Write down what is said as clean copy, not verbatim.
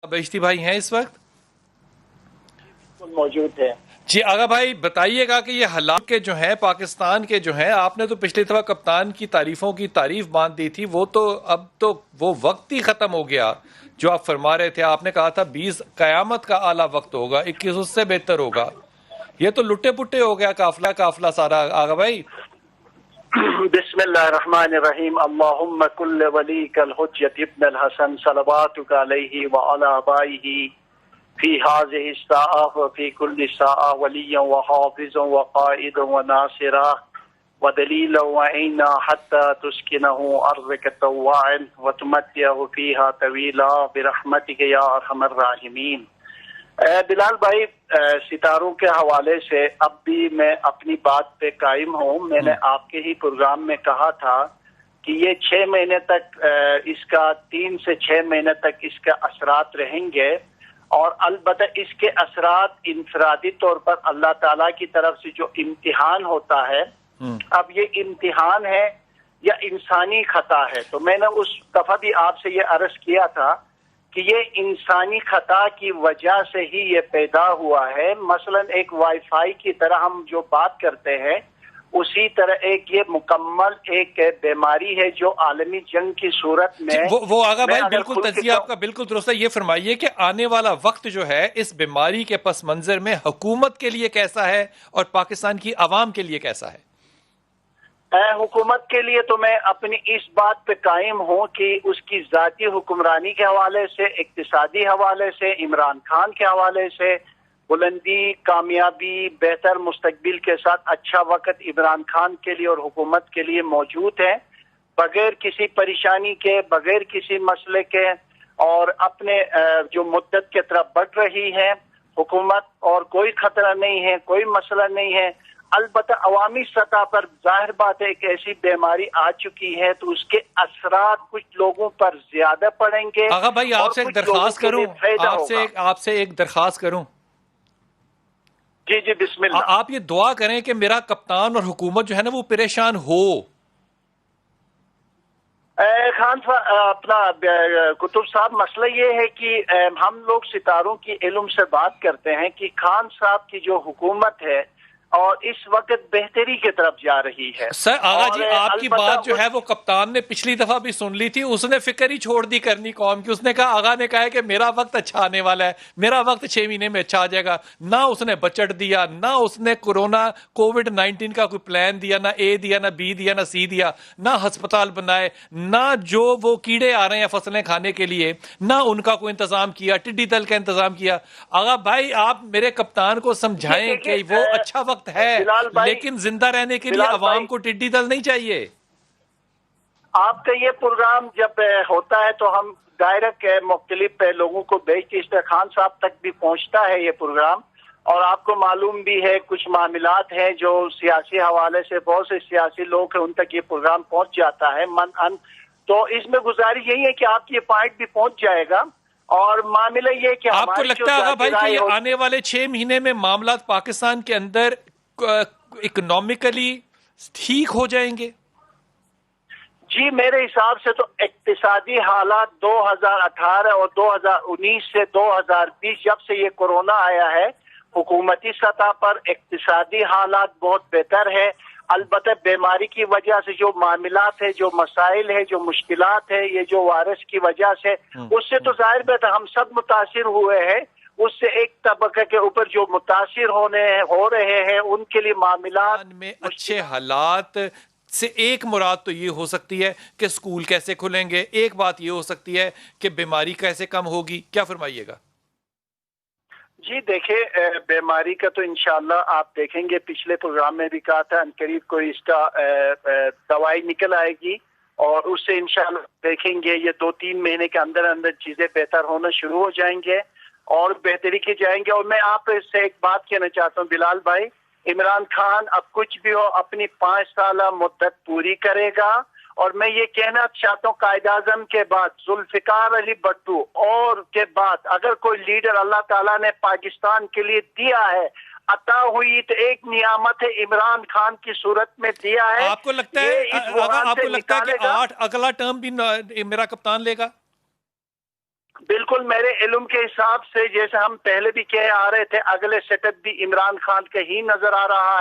बहिश्ती भाई हैं इस वक्त? मौजूद है जी आगा भाई, बताइएगा कि ये हालात के जो हैं पाकिस्तान के जो हैं, आपने तो पिछली दफा कप्तान की तारीफों की तारीफ बांध दी थी, वो तो अब तो वो वक्त ही खत्म हो गया जो आप फरमा रहे थे। आपने कहा था 20 कयामत का आला वक्त होगा, 21 उससे बेहतर होगा। ये तो लुट्टे पुट्टे हो गया काफिला काफिला सारा आगा भाई। बिस्मिल्लाहिर्रहमानिर्रहीम अल्लाहुम्मा कुल्ल वलीकल हुज्जत इब्न अल हसन सलवातुका अलैहि व अला आबाइही फी हाज़िहि साआ व फी कुल्ली साआ वलिय्यन व हाफ़िज़न व क़ाइदन व नासिरा व दलीलन व ऐना हत्ता तुस्किनहु अर्ज़क तव्वाअन व तुमत्तिअहु फीहा तवीला बिरहमतिका या अरहमर राहिमीन। बिलाल भाई, सितारों के हवाले से अब भी मैं अपनी बात पे कायम हूँ। मैंने आपके ही प्रोग्राम में कहा था कि ये 6 महीने तक इसका 3 से 6 महीने तक इसके असरात रहेंगे, और अलबत्ता इसके असरात इंफरादी तौर पर अल्लाह ताला की तरफ से जो इम्तिहान होता है, अब ये इम्तिहान है या इंसानी खता है। तो मैंने उस दफा भी आपसे ये अर्ज किया था कि ये इंसानी खता की वजह से ही ये पैदा हुआ है। मसलन एक वाईफाई की तरह हम जो बात करते हैं, उसी तरह एक ये मुकम्मल एक बीमारी है जो आलमी जंग की सूरत में वो आगा भाई बिल्कुल तजिया आपका बिल्कुल दुरुस्त है। ये फरमाइए कि आने वाला वक्त जो है इस बीमारी के पस मंजर में हुकूमत के लिए कैसा है और पाकिस्तान की आवाम के लिए कैसा है? हुकूमत के लिए तो मैं अपनी इस बात पे कायम हूँ कि उसकी ज़ाती हुक्मरानी के हवाले से, इक्तिसादी हवाले से, इमरान खान के हवाले से बुलंदी, कामयाबी, बेहतर मुस्तकबिल के साथ अच्छा वक्त इमरान खान के लिए और हुकूमत के लिए मौजूद है, बगैर किसी परेशानी के, बगैर किसी मसले के, और अपने जो मुद्दत की तरफ बढ़ रही है हुकूमत, और कोई खतरा नहीं है, कोई मसला नहीं है। अलबत्ता अवामी सतह पर जाहिर बात है एक ऐसी बीमारी आ चुकी है तो उसके असरात कुछ लोगों पर ज्यादा पड़ेंगे। आगा भाई आपसे एक दरख्वास्त करूं, आपसे एक दरख्वास्त करूं। जी जी बिस्मिल्लाह। आप ये दुआ करें कि मेरा कप्तान और हुकूमत जो है ना वो परेशान हो। खान अपना कुतुब साहब, मसला ये है कि हम लोग सितारों की इल्म से बात करते हैं कि खान साहब की जो हुकूमत है और इस वक्त बेहतरी की तरफ जा रही है। सर आगा जी, आपकी बात जो है वो कप्तान ने पिछली दफा भी सुन ली थी, उसने फिक्र ही छोड़ दी करनी कौम की। उसने कहा, आगा ने कहा है कि मेरा वक्त अच्छा आने वाला है, मेरा वक्त 6 महीने में अच्छा आ जाएगा। ना उसने बजट दिया, ना उसने कोरोना कोविड-19 का कोई प्लान दिया, ना ए दिया, ना बी दिया, ना सी दिया, ना अस्पताल बनाए, ना जो वो कीड़े आ रहे हैं फसलें खाने के लिए, ना उनका कोई इंतजाम किया, टिड्डी दल का इंतजाम किया। आगा भाई आप मेरे कप्तान को समझाएं कि वो अच्छा वक्त है, लेकिन जिंदा रहने के लिए अवाम को टिड्डी दल नहीं चाहिए। आपका ये प्रोग्राम जब होता है तो हम डायरेक्ट मुख्तलिफ लोगों को भेजते, इस तरह खान साहब तक भी पहुंचता है ये प्रोग्राम, और आपको मालूम भी है कुछ मामलात हैं जो सियासी हवाले से बहुत से सियासी लोग हैं उन तक ये प्रोग्राम पहुंच जाता है मन अन। तो इसमें गुजारिश यही है कि आपकी ये पॉइंट भी पहुंच जाएगा। और मामला ये कि आपको लगता है भाई कि ये आने वाले 6 महीने में मामलात पाकिस्तान के अंदर इकोनॉमिकली ठीक हो जाएंगे? जी मेरे हिसाब से तो इक्तिसादी हालात 2018 और 2019 से 2020 जब से ये कोरोना आया है, हुकूमती सतह पर इक्तिसादी हालात बहुत बेहतर है। अलबत्ता बीमारी की वजह से जो मामलात है, जो मसाइल है, जो मुश्किलात है, ये जो वायरस की वजह से, उससे तो जाहिर बात है हम सब मुतासिर हुए हैं। उससे एक तबके के ऊपर जो मुतासिर हो रहे हैं उनके लिए मामलात में अच्छे हालात से एक मुराद तो ये हो सकती है कि स्कूल कैसे खुलेंगे, एक बात ये हो सकती है कि बीमारी कैसे कम होगी। क्या फरमाइएगा? जी देखिए, बीमारी का तो इंशाल्लाह आप देखेंगे, पिछले प्रोग्राम में भी कहा था अनकरीब कोई इसका दवाई निकल आएगी, और उससे इंशाल्लाह देखेंगे ये 2-3 महीने के अंदर अंदर चीजें बेहतर होना शुरू हो जाएंगे और बेहतरी की जाएंगे। और मैं आप से एक बात कहना चाहता हूँ बिलाल भाई, इमरान खान अब कुछ भी हो अपनी 5 साल मुद्दत पूरी करेगा, और मैं ये कहना चाहता हूँ कायद आज़म के बाद जुल्फ़िकार अली भट्टो और के बाद अगर कोई लीडर अल्लाह ताला ने पाकिस्तान के लिए दिया है, अता हुई तो एक नियामत है, इमरान खान की सूरत में दिया है। आपको लगता है कि 8 अगला टर्म भी मेरा कप्तान लेगा? بالکل میرے علم کے حساب سے جیسے ہم پہلے بھی کہہ آ رہے تھے، اگلے سیٹ اپ بھی عمران خان کا ہی نظر آ رہا ہے۔